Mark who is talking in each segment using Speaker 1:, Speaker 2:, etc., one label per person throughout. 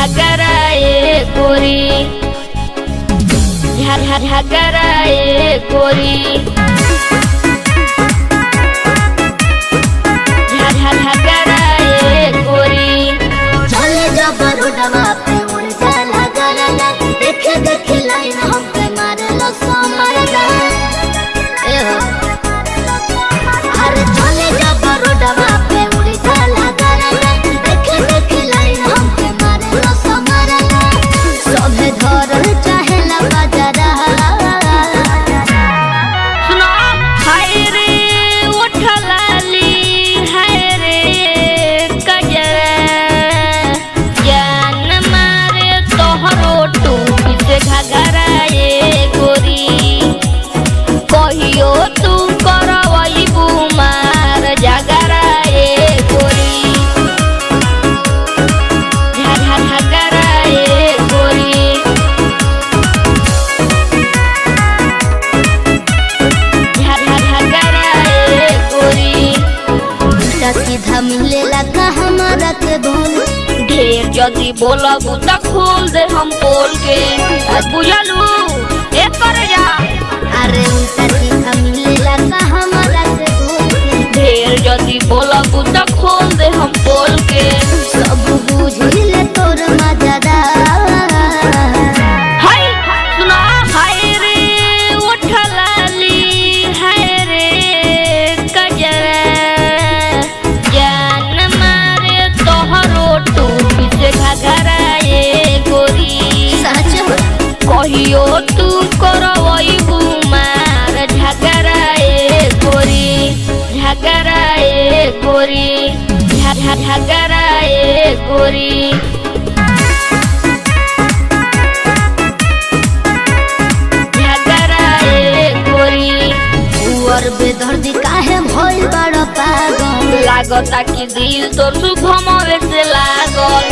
Speaker 1: झगड़ा ए गोरी, झगड़ा ए गोरी, झगड़ा ए गोरी।
Speaker 2: चले जब रोडवा पे उड़ जाला गरला, देखे देखे लाइन हमके मारलो समरदा। अरे चले जब रोडवा पे उड़ जाला गरला, देखे देखे लाइन हमके मारलो समरदा। सभे धरल चाहेला बाजारा।
Speaker 1: सुनो हाय रे उठलाली, हाय रे कजरा, जान मारे तोहरो टूपी से घगरा ए गोरी। कहियो तू करवई बुमार झगड़ा ए गोरी, झगड़ा ए गोरी, झगड़ा ए गोरी।
Speaker 2: उल्टा सीधा मिलेला का हमारा के बोल।
Speaker 1: ढेर जदी बोलबू त खोल दे हम बोल के, बुझलू ए कर जा।
Speaker 2: अरे उल्टा सीधा मिलेला का हमारा के बोल।
Speaker 1: ढेर जदी बोलबू त खोल दे हम बोल के।
Speaker 2: सब बुझिले तोर मजादा।
Speaker 1: हाय सुना हाय रे उठलाली, हाय रे कजरा, जान मारे तोहरो टूपी से घगरा ए गोरी।
Speaker 2: सच
Speaker 1: कहियो तू करवई बुमार झगड़ा ए गोरी, झगड़ा ए गोरी, झगड़ा ए गोरी, झगड़ा ए गोरी।
Speaker 2: और बेदर्दी काहे भइल बड़ पागल।
Speaker 1: लागता कि दिल तोर शुभमवे से लागल।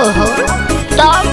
Speaker 2: ओहो
Speaker 1: तब